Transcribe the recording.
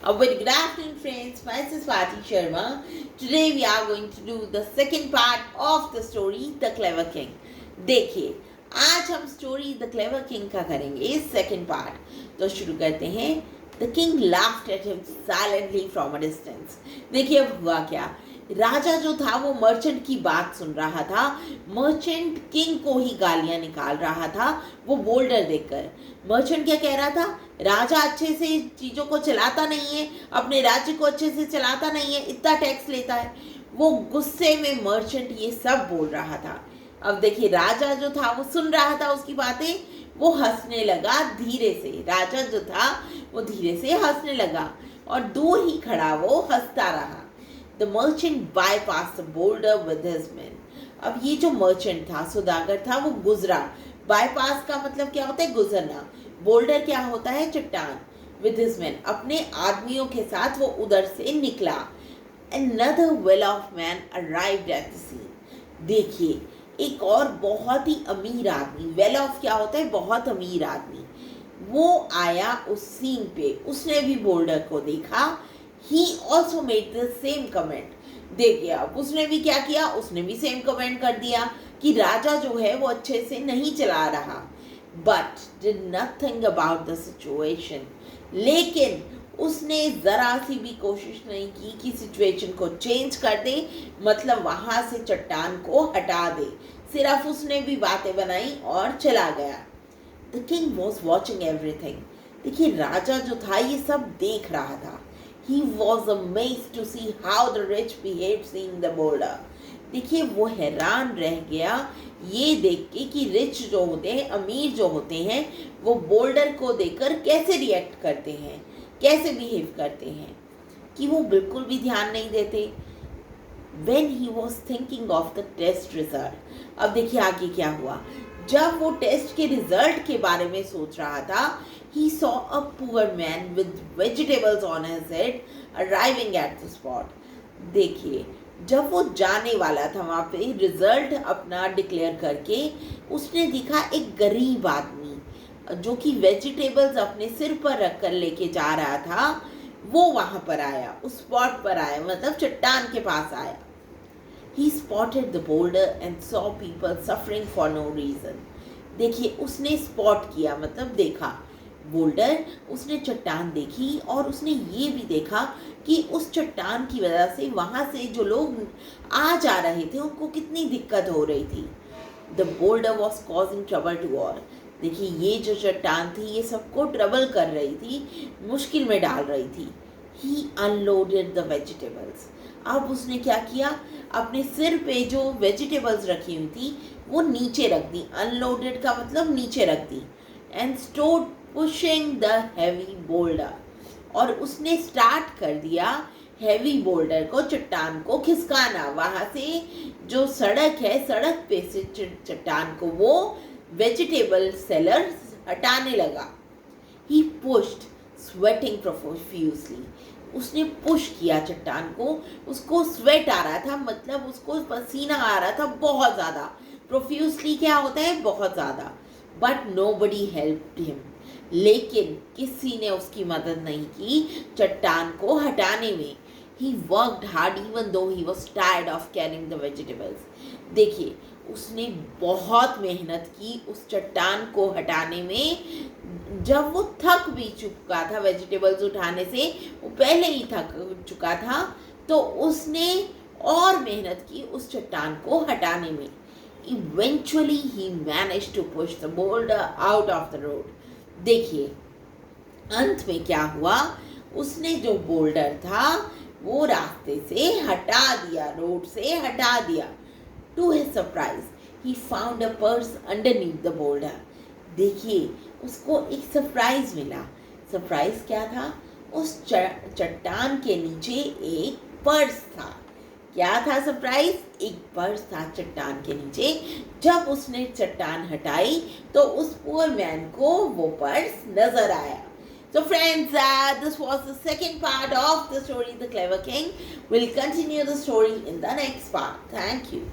A very good afternoon, friends. Myself Swati Sharma. Today we are going to do the second part of the story, The Clever King. देखिए, आज हम story the clever king का करेंगे second part. तो शुरू करते हैं। The king laughed at him silently from a distance. देखिए अब हुआ क्या। राजा जो था वो मर्चेंट की बात सुन रहा था। मर्चेंट किंग को ही गालियां निकाल रहा था वो बोल्डर देखकर। मर्चेंट क्या कह रहा था, राजा अच्छे से चीज़ों को चलाता नहीं है, अपने राज्य को अच्छे से चलाता नहीं है, इतना टैक्स लेता है। वो गुस्से में मर्चेंट ये सब बोल रहा था। अब देखिए राजा जो था वो सुन रहा था उसकी बातें, वो हंसने लगा धीरे से। राजा जो था वो धीरे से हंसने लगा और दूर ही खड़ा वो हंसता रहा। The merchant bypassed the boulder with his men. अब ये जो मर्चेंट था, सौदागर था, वो गुजरा। बाईपास का मतलब क्या होता है, गुजरना। बोल्डर क्या होता है, चट्टान। विद हिज मैन, अपने आदमियों के साथ वो उधर से निकला। Another well-off man arrived at the scene. देखिए एक और बहुत ही अमीर आदमी, वेल ऑफ क्या होता है, बहुत अमीर आदमी, वो आया उस सीन पे। उसने भी बोल्डर को देखा। He also made the same comment. देखिए अब उसने भी क्या किया, उसने भी सेम कमेंट कर दिया कि राजा जो है वो अच्छे से नहीं चला रहा। But did nothing about the situation. लेकिन उसने ज़रा सी भी कोशिश नहीं की कि सिचुएशन को चेंज कर दे, मतलब वहाँ से चट्टान को हटा दे। सिर्फ उसने भी बातें बनाई और चला गया। The king was watching everything. देखिए राजा जो था ये सब देख रहा था। He was amazed to see how the rich behaved seeing the boulder. देखिए वो हैरान रह गया ये देख के कि रिच जो होते हैं, अमीर जो होते हैं, वो बोल्डर को देखकर कैसे रिएक्ट करते हैं, कैसे बिहेव करते हैं, कि वो बिल्कुल भी ध्यान नहीं देते। When he was thinking of the test result. अब देखिए आगे क्या हुआ। जब वो टेस्ट के रिजल्ट के बारे में सोच रहा था, he saw a poor man with vegetables on his head arriving at the spot. देखिए जब वो जाने वाला था वहाँ पे रिजल्ट अपना डिक्लेयर करके, उसने देखा एक गरीब आदमी जो कि वेजिटेबल्स अपने सिर पर रख कर लेके जा रहा था, वो वहाँ पर आया, उस स्पॉट पर आया, मतलब चट्टान के पास आया। He spotted the boulder and saw people suffering for no reason. देखिए उसने स्पॉट किया मतलब देखा बोल्डर, उसने चट्टान देखी और उसने ये भी देखा कि उस चट्टान की वजह से वहाँ से जो लोग आ जा रहे थे उनको कितनी दिक्कत हो रही थी। The boulder was causing trouble to all. देखिए ये जो चट्टान थी ये सबको ट्रबल कर रही थी, मुश्किल में डाल रही थी। He unloaded the vegetables. अब उसने क्या किया, अपने सिर पे जो वेजिटेबल्स रखी हुई थी वो नीचे रख दी। अनलोडेड का मतलब नीचे रख दी। And started pushing the heavy boulder, और उसने स्टार्ट कर दिया हैवी बोल्डर को, चट्टान को खिसकाना। वहाँ से जो सड़क है, सड़क पे से चट्टान को वो वेजिटेबल सेलर हटाने लगा। ही पुश्ड स्वेटिंग प्रोफ्यूजली। उसने पुश किया चट्टान को, उसको स्वेट आ रहा था, मतलब उसको पसीना आ रहा था बहुत ज़्यादा। प्रोफ्यूजली क्या होता है, बहुत ज़्यादा। But nobody helped him. लेकिन किसी ने उसकी मदद नहीं की चट्टान को हटाने में। He worked hard even though he was tired of carrying the vegetables. देखिए उसने बहुत मेहनत की उस चट्टान को हटाने में। जब वो थक भी चुका था वेजिटेबल्स उठाने से, वो पहले ही थक चुका था, तो उसने और मेहनत की उस चट्टान को हटाने में। Eventually he managed to push the boulder out of the road. देखिए अंत में क्या हुआ, उसने जो बोल्डर था वो रास्ते से हटा दिया, रोड से हटा दिया। To his surprise, he found a purse underneath the boulder. देखिए उसको एक सरप्राइज मिला। सरप्राइज क्या था, उस चट्टान के नीचे एक पर्स था। क्या था सरप्राइज, एक पर्स था चट्टान के नीचे। जब उसने चट्टान हटाई तो उस पुअर मैन को वो पर्स नजर आया। So friends, this was the second part of the story, The Clever King. We'll continue the story in the next part. Thank you.